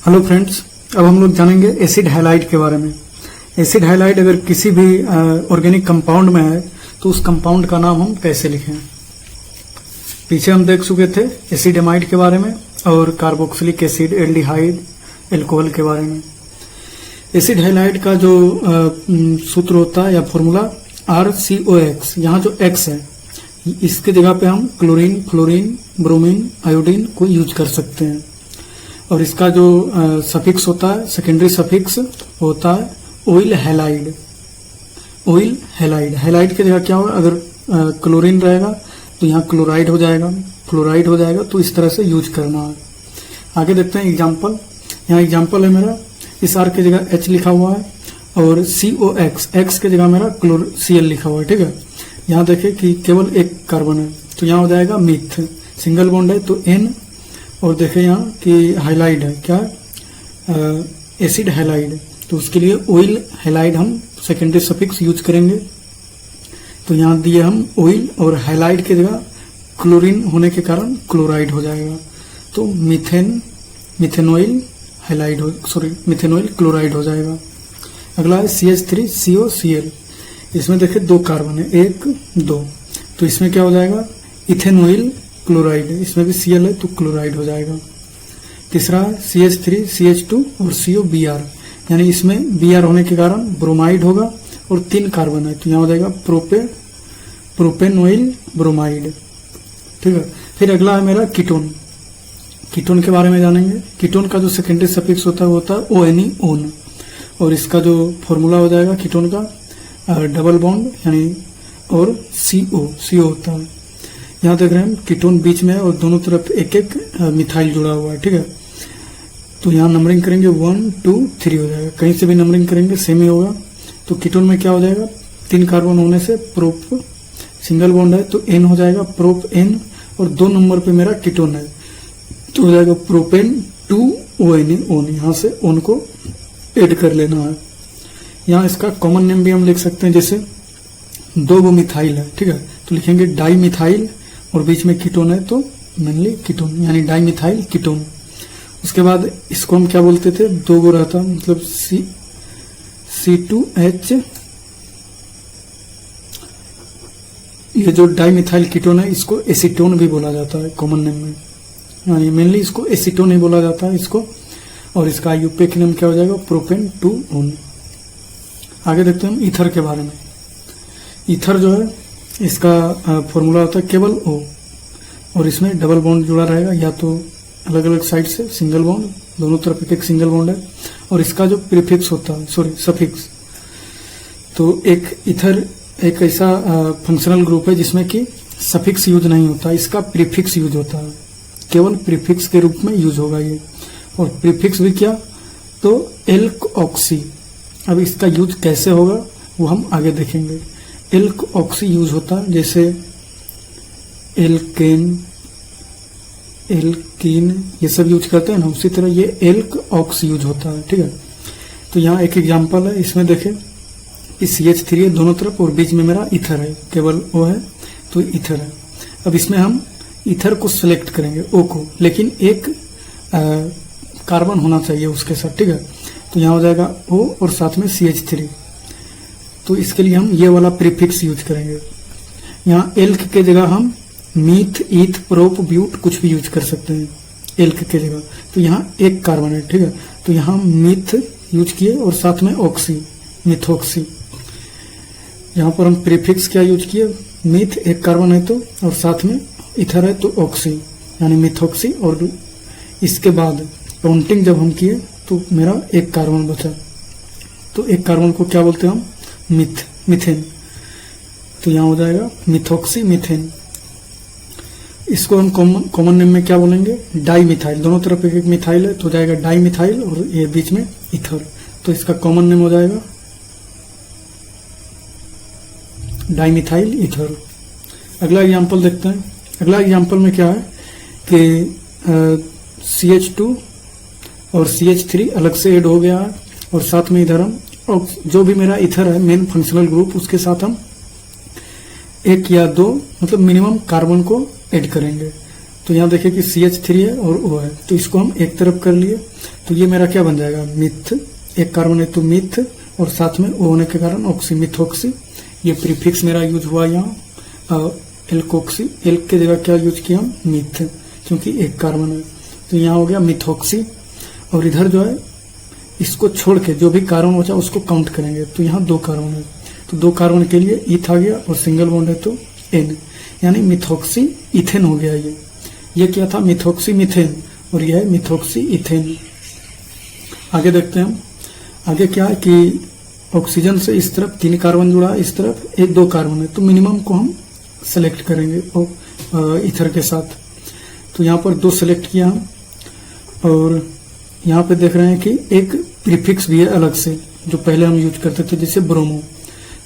Hello friends, अब हम लोग जानेंगे एसिड हैलाइड के बारे में। एसिड हैलाइड अगर किसी भी ऑर्गेनिक कंपाउंड में है तो उस कंपाउंड का नाम हम कैसे लिखें। पीछे हम देख चुके थे एसिड एमाइड के बारे में और कार्बोक्सिलिक एसिड, एल्डिहाइड, एल्कोहल के बारे में। एसिड हैलाइड का जो सूत्र होता है या फॉर्मूला RCOX, यहाँ जो X है इसके जगह पे हम क्लोरीन, फ्लोरीन, ब्रोमीन, आयोडीन को यूज कर सकते हैं। और इसका जो सफिक्स होता है, सेकेंडरी सफिक्स होता है oil halide. Oil halide, halide की जगह क्या होगा, अगर क्लोरीन रहेगा तो यहाँ क्लोराइड हो जाएगा, फ्लोराइड हो जाएगा, तो इस तरह से यूज करना है। आगे देखते हैं एग्जाम्पल। यहाँ एग्जाम्पल है मेरा, इस R की जगह H लिखा हुआ है और COX, X की जगह मेरा Cl लिखा हुआ है। ठीक है, यहाँ देखें कि केवल एक कार्बन है तो यहाँ हो जाएगा मीथ, सिंगल बॉन्ड है तो N, और देखें यहाँ कि हाइलाइड है, क्या एसिड हैलाइड, तो उसके लिए ऑयल हैलाइड हम सेकेंडरी सफिक्स यूज करेंगे। तो यहाँ दिए हम ऑयल और हैलाइड की जगह क्लोरीन होने के कारण क्लोराइड हो जाएगा, तो मिथेनॉइल हैलाइड मिथेनॉइल क्लोराइड हो जाएगा। अगला है CH3COCl, इसमें देखिए दो कार्बन है, 1 2, तो इसमें क्या हो जाएगा इथेनॉइल क्लोराइड, इसमें भी Cl है तो क्लोराइड हो जाएगा। तीसरा है CH3CH2 और COBr, यानी इसमें Br होने के कारण ब्रोमाइड होगा और 3 कार्बन है तो यहाँ हो जाएगा प्रोपेनॉइल ब्रोमाइड। ठीक है, फिर अगला है मेरा कीटोन। कीटोन के बारे में जानेंगे। कीटोन का जो सेकेंडरी सफिक्स होता है वो होता है ONE, ओन, और इसका जो फॉर्मूला हो जाएगा कीटोन का डबल बॉन्ड यानी और CO होता है। यहाँ देख रहे हैं कीटोन बीच में है और दोनों तरफ एक एक मिथाइल जुड़ा हुआ है। ठीक है, तो यहाँ नंबरिंग करेंगे 1 2 3 हो जाएगा, कहीं से भी नंबरिंग करेंगे सेम ही होगा। तो कीटोन में क्या हो जाएगा, 3 कार्बन होने से प्रोप, सिंगल बॉन्ड है तो N हो जाएगा प्रोप N, और 2 नंबर पे मेरा कीटोन है तो हो जाएगा प्रोपेन 2 ONE, ओन, यहाँ से ओन को ऐड कर लेना है। यहाँ इसका कॉमन नेम भी हम लिख सकते हैं, जैसे 2 मिथाइल है, ठीक है, तो लिखेंगे डाई मिथाइल और बीच में कीटोन है तो मेनली कीटोन यानी डाई मिथाइल कीटोन। उसके बाद इसको हम क्या बोलते थे, 2 गो रहता मतलब C2H, ये जो डाई मिथाइल कीटोन है इसको एसीटोन भी बोला जाता है कॉमन नेम में, यानी मेनली इसको एसीटोन ही बोला जाता है इसको। और इसका यूपेक नेम क्या हो जाएगा, प्रोपेन 2 ओन। आगे देखते हैं हम ईथर के बारे में। ईथर जो है इसका फॉर्मूला होता है केवल O, और इसमें डबल बॉन्ड जुड़ा रहेगा, या तो अलग अलग साइड से सिंगल बॉन्ड, दोनों तरफ एक सिंगल बॉन्ड है। और इसका जो प्रीफिक्स होता है, सफिक्स, तो एक ईथर एक ऐसा फंक्शनल ग्रुप है जिसमें कि सफिक्स यूज नहीं होता, इसका प्रीफिक्स यूज होता है, केवल प्रीफिक्स के रूप में यूज होगा ये। और प्रीफिक्स भी क्या, तो एल्क ऑक्सी। अब इसका यूज कैसे होगा वो हम आगे देखेंगे। एल्क ऑक्सी यूज होता है, जैसे एल्केन, एल्कीन, ये सब यूज करते हैं ना, उसी तरह ये एल्क ऑक्स यूज होता है। ठीक है, तो यहाँ एक एग्जांपल है, इसमें देखें कि CH3 है दोनों तरफ और बीच में मेरा ईथर है, केवल O है तो ईथर है। अब इसमें हम ईथर को सिलेक्ट करेंगे O को, लेकिन एक कार्बन होना चाहिए उसके साथ। ठीक है, तो यहाँ हो जाएगा O और साथ में CH3, तो इसके लिए हम ये वाला प्रीफिक्स यूज करेंगे। यहाँ एल्क के जगह हम मीथ, ईथ, प्रोप, ब्यूट कुछ भी यूज कर सकते हैं एल्क के जगह। तो यहाँ एक कार्बन है, ठीक है, तो यहाँ मीथ यूज किए और साथ में ऑक्सी, मिथॉक्सी। यहाँ पर हम प्रीफिक्स क्या यूज किए, मीथ एक कार्बन है तो, और साथ में इथर है तो ऑक्सी यानी मिथॉक्सी। और इसके बाद काउंटिंग जब हम किए तो मेरा एक कार्बन बचा, तो एक कार्बन को क्या बोलते हैं हम, मीथेन, तो यहाँ हो जाएगा मिथॉक्सी मीथेन। इसको हम कॉमन नेम में क्या बोलेंगे, डाई मिथाइल, दोनों तरफ एक एक मिथाइल है तो हो जाएगा डाई मिथाइल, और ये बीच में इथर, तो इसका कॉमन नेम हो जाएगा डाई मिथाइल इथर। अगला एग्जांपल देखते हैं। अगला एग्जांपल में क्या है कि CH2 और CH3 अलग से ऐड हो गया है, और साथ में इधर हम और जो भी मेरा इथर है मेन फंक्शनल ग्रुप, उसके साथ हम 1 या 2 मतलब मिनिमम कार्बन को ऐड करेंगे। तो यहाँ देखिए कि CH3 है और O है, तो इसको हम एक तरफ कर लिए, तो ये मेरा क्या बन जाएगा, मिथ, एक कार्बन है तो मिथ, और साथ में O होने के कारण ऑक्सी, मिथॉक्सी। ये प्रीफिक्स मेरा यूज हुआ यहाँ एल्कोक्सी, एल के जगह क्या यूज किया, मिथ, क्योंकि एक कार्बन है, तो यहाँ हो गया मिथॉक्सी। और इधर जो है इसको छोड़ के जो भी कार्बन बचा उसको काउंट करेंगे, तो यहाँ 2 कार्बन है, तो 2 कार्बन के लिए ईथ आ गया और सिंगल बॉन्ड है तो N, यानी मिथॉक्सी इथेन हो गया। ये क्या था, मिथॉक्सी मिथेन, और यह है मिथॉक्सी इथेन। आगे देखते हैं हम, आगे क्या है कि ऑक्सीजन से इस तरफ 3 कार्बन जुड़ा है, इस तरफ 1-2 कार्बन है, तो मिनिमम को हम सेलेक्ट करेंगे इथर के साथ। तो यहाँ पर 2 सेलेक्ट किया हम, और यहाँ पे देख रहे हैं कि एक प्रीफिक्स भी है अलग से जो पहले हम यूज करते थे, जैसे ब्रोमो।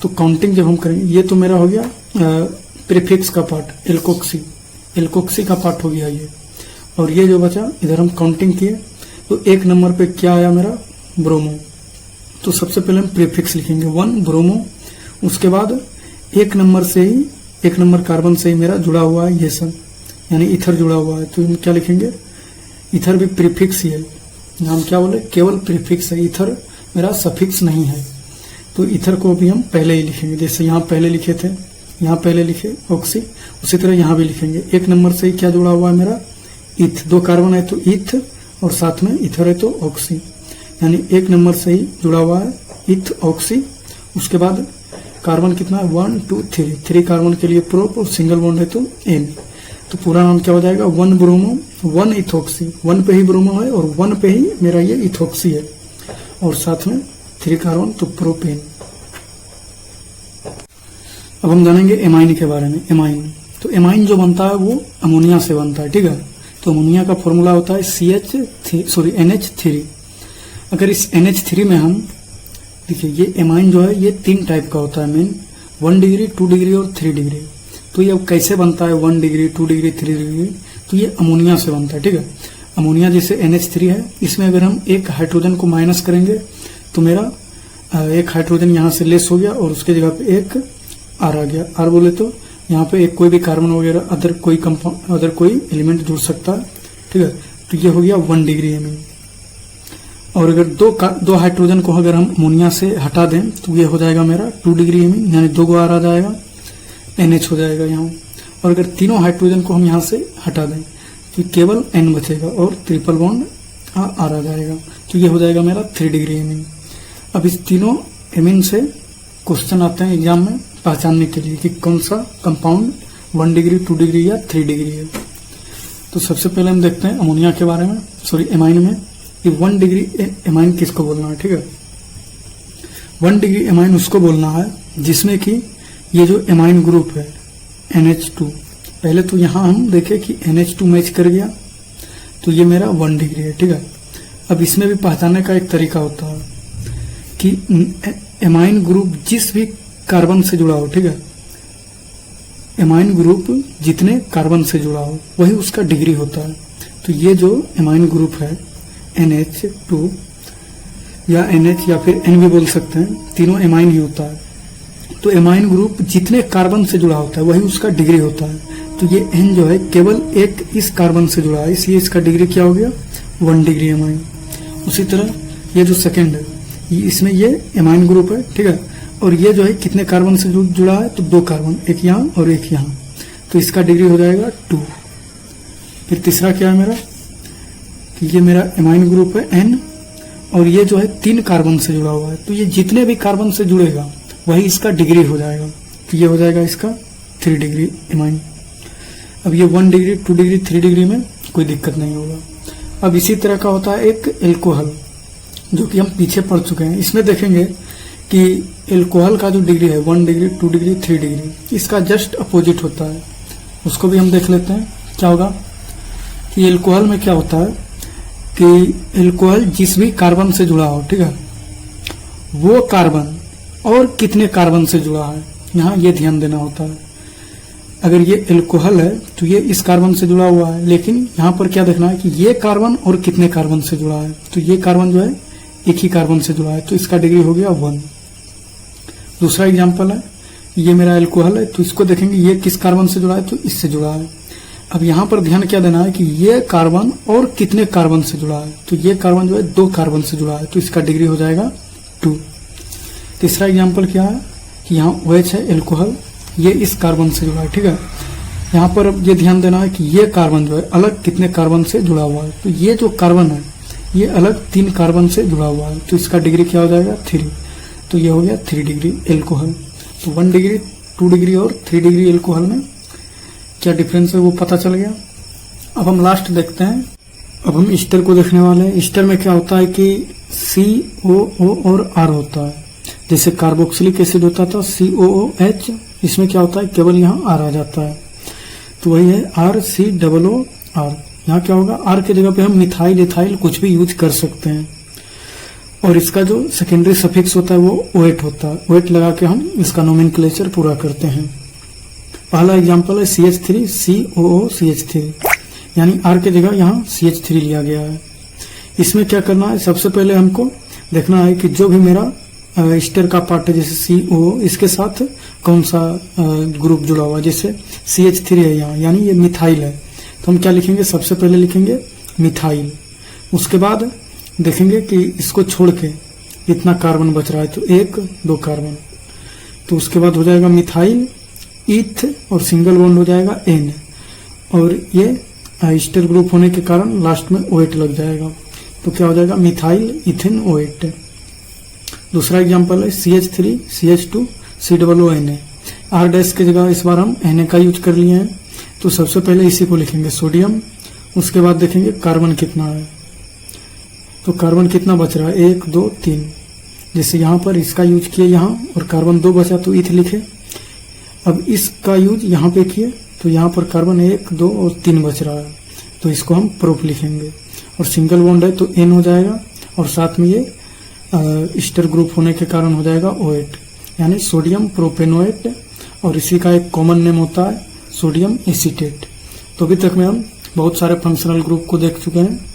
तो काउंटिंग जब हम करेंगे, ये तो मेरा हो गया प्रीफिक्स का पार्ट, एल्कोक्सी का पार्ट हो गया ये, और ये जो बचा इधर हम काउंटिंग किए, तो 1 नंबर पे क्या आया मेरा, ब्रोमो। तो सबसे पहले हम प्रीफिक्स लिखेंगे 1 ब्रोमो, उसके बाद 1 नंबर से ही, 1 नंबर कार्बन से ही मेरा जुड़ा हुआ है ये सब, यानी इथर जुड़ा हुआ है, तो हम क्या लिखेंगे, इथर भी प्रीफिक्स ही है, हम क्या बोले, केवल प्रीफिक्स है, इथर मेरा सफिक्स नहीं है। तो इथर को भी हम पहले ही लिखेंगे, जैसे यहाँ पहले लिखे थे, यहाँ पहले लिखे ऑक्सी, उसी तरह यहाँ भी लिखेंगे। 1 नंबर से ही क्या जुड़ा हुआ है मेरा, इथ, 2 कार्बन है तो इथ, और साथ में इथर है तो ऑक्सी, यानी 1 नंबर से ही जुड़ा हुआ है इथ ऑक्सी। उसके बाद कार्बन कितना है, 1 2 3 कार्बन के लिए प्रोप, और सिंगल बॉन्ड है तो N, तो पूरा नाम क्या हो जाएगा, 1 ब्रोमो 1 इथॉक्सी, 1 पे ही ब्रोमो है और 1 पे ही मेरा ये इथॉक्सी है, और साथ में 3 कार्बन तो प्रोपेन। अब हम जानेंगे एमाइन के बारे में। एमाइन, तो एमाइन जो बनता है वो अमोनिया से बनता है, ठीक है। तो अमोनिया का फॉर्मूला होता है NH3। अगर इस NH3 में हम देखिए, ये एमाइन जो है ये 3 टाइप का होता है मेन, 1 डिग्री 2 डिग्री और 3 डिग्री। तो ये अब कैसे बनता है 1 डिग्री 2 डिग्री 3 डिग्री, तो ये अमोनिया से बनता है, ठीक है। अमोनिया जैसे NH3 है, इसमें अगर हम एक हाइड्रोजन को माइनस करेंगे तो मेरा एक हाइड्रोजन यहाँ से लेस हो गया और उसके जगह पे एक R आ गया। R बोले तो यहाँ पे एक कोई भी कार्बन वगैरह अदर कोई एलिमेंट जुड़ सकता है, ठीक है। तो ये हो गया 1 डिग्री एमिन। और अगर दो हाइड्रोजन को अगर हम अमोनिया से हटा दें तो ये हो जाएगा मेरा 2 डिग्री एमिन, यानी 2 R आ जाएगा, NH हो जाएगा यहाँ। और अगर तीनों हाइड्रोजन को हम यहाँ से हटा दें तो केवल N बचेगा और ट्रिपल बॉन्ड R आ जाएगा, तो ये हो जाएगा मेरा 3 डिग्री एमिन। अब इस तीनों एमिन से क्वेश्चन आते हैं एग्जाम में पहचानने के लिए कि कौन सा कंपाउंड 1 डिग्री 2 डिग्री या 3 डिग्री है। तो सबसे पहले हम देखते हैं अमोनिया के बारे में, एमाइन में, कि 1 डिग्री एमाइन किसको बोलना है, ठीक है। 1 डिग्री एमाइन उसको बोलना है जिसमें कि ये जो एमाइन ग्रुप है NH2, पहले तो यहाँ हम देखें कि NH2 मैच कर गया, तो ये मेरा 1 डिग्री है, ठीक है। अब इसमें भी पहचानने का एक तरीका होता है कि एमाइन ग्रुप जिस भी कार्बन से जुड़ा हो, ठीक है, एमाइन ग्रुप जितने कार्बन से जुड़ा हो वही उसका डिग्री होता है। तो ये जो एमाइन ग्रुप है NH2 या NH या फिर N भी बोल सकते हैं, तीनों एमाइन ही होता है। तो एमाइन ग्रुप जितने कार्बन से जुड़ा होता है वही उसका डिग्री होता है। तो ये N जो है केवल एक इस कार्बन से जुड़ा है, इसलिए इसका डिग्री क्या हो गया, 1 डिग्री एमाइन। उसी तरह ये जो सेकेंड है, इसमें ये एमाइन ग्रुप है, ठीक है, और ये जो है कितने कार्बन से जुड़ा है, तो 2 कार्बन, एक यहाँ और एक यहाँ, तो इसका डिग्री हो जाएगा 2। फिर तीसरा क्या है मेरा, कि ये मेरा एमाइन ग्रुप है N, और ये जो है 3 कार्बन से जुड़ा हुआ है, तो ये जितने भी कार्बन से जुड़ेगा वही इसका डिग्री हो जाएगा, तो ये हो जाएगा इसका 3 डिग्री एमाइन। अब ये 1 डिग्री 2 डिग्री 3 डिग्री में कोई दिक्कत नहीं होगा। अब इसी तरह का होता है एक एल्कोहल, जो कि हम पीछे पढ़ चुके हैं। इसमें देखेंगे कि एल्कोहल का जो डिग्री है 1 डिग्री 2 डिग्री 3 डिग्री, इसका जस्ट अपोजिट होता है, उसको भी हम देख लेते हैं। क्या होगा कि एल्कोहल में क्या होता है कि एल्कोहल जिस भी कार्बन से जुड़ा हो, ठीक है, वो कार्बन और कितने कार्बन से जुड़ा है, यहाँ ये ध्यान देना होता है। अगर ये एल्कोहल है तो ये इस कार्बन से जुड़ा हुआ है, लेकिन यहाँ पर क्या देखना है कि ये कार्बन और कितने कार्बन से जुड़ा है, तो ये कार्बन जो है एक ही कार्बन से जुड़ा है, तो इसका डिग्री हो गया 1। दूसरा एग्जांपल है, ये मेरा एल्कोहल है, तो इसको देखेंगे ये किस कार्बन से जुड़ा है, तो इससे जुड़ा है। अब यहाँ पर ध्यान क्या देना है कि ये कार्बन और कितने कार्बन से जुड़ा है। तो ये कार्बन जो है 2 कार्बन से जुड़ा है, तो इसका डिग्री हो जाएगा 2। तीसरा एग्जाम्पल क्या है कि यहाँ OH है एल्कोहल, ये इस कार्बन से जुड़ा है। ठीक है, यहाँ पर अब ये ध्यान देना है कि ये कार्बन जो है अलग कितने कार्बन से जुड़ा हुआ है। तो ये जो कार्बन है ये अलग 3 कार्बन से जुड़ा हुआ है, तो इसका डिग्री क्या हो जाएगा 3। तो ये हो गया 3 डिग्री एल्कोहल। तो 1 डिग्री, 2 डिग्री और 3 डिग्री एल्कोहल में क्या डिफरेंस है वो पता चल गया। अब हम लास्ट देखते हैं। अब हम ईस्टर को देखने वाले हैं। ईस्टर में क्या होता है कि COO और R होता है। जैसे कार्बोक्सिलिक एसिड होता था COOH, इसमें क्या होता है केवल यहाँ R आ जाता है, तो वही है RCOOR। यहाँ क्या होगा, R के जगह पे हम मिथाइल इथाइल कुछ भी यूज कर सकते हैं। और इसका जो सेकेंडरी सफिक्स होता है वो OH होता है। OH लगा के हम इसका नोमेनक्लेचर पूरा करते हैं। पहला एग्जांपल है CH3 COOCH3, यानी R के जगह यहाँ CH3 लिया गया है। इसमें क्या करना है, सबसे पहले हमको देखना है कि जो भी मेरा ईस्टर का पार्ट है जैसे CO, इसके साथ कौन सा ग्रुप जुड़ा हुआ है। जैसे CH3 है यहाँ, यानी ये मिथाइल है, तो हम क्या लिखेंगे, सबसे पहले लिखेंगे मिथाइल। उसके बाद देखेंगे कि इसको छोड़ के इतना कार्बन बच रहा है, तो 1-2 कार्बन, तो उसके बाद हो जाएगा मिथाइल ईथ और सिंगल बॉन्ड हो जाएगा N, और ये ईस्टर ग्रुप होने के कारण लास्ट में OH लग जाएगा, तो क्या हो जाएगा मिथाइल इथेन OH। दूसरा एग्जांपल है CH3 CH2 COONA। R dash के जगह इस बार हम Na का यूज कर लिए हैं, तो सबसे पहले इसी को लिखेंगे सोडियम। उसके बाद देखेंगे कार्बन कितना है, तो कार्बन कितना बच रहा है 1 2 3। जैसे यहाँ पर इसका यूज किए यहाँ और कार्बन 2 बचा तो ईथ लिखे। अब इसका यूज यहाँ पे किए तो यहाँ पर कार्बन 1 2 और 3 बच रहा है, तो इसको हम प्रोप लिखेंगे। और सिंगल बॉन्ड है तो N हो जाएगा, और साथ में ये ईस्टर ग्रुप होने के कारण हो जाएगा OH, यानी सोडियम प्रोपेनोएट। और इसी का एक कॉमन नेम होता है सोडियम एसीटेट। तो अभी तक में हम बहुत सारे फंक्शनल ग्रुप को देख चुके हैं।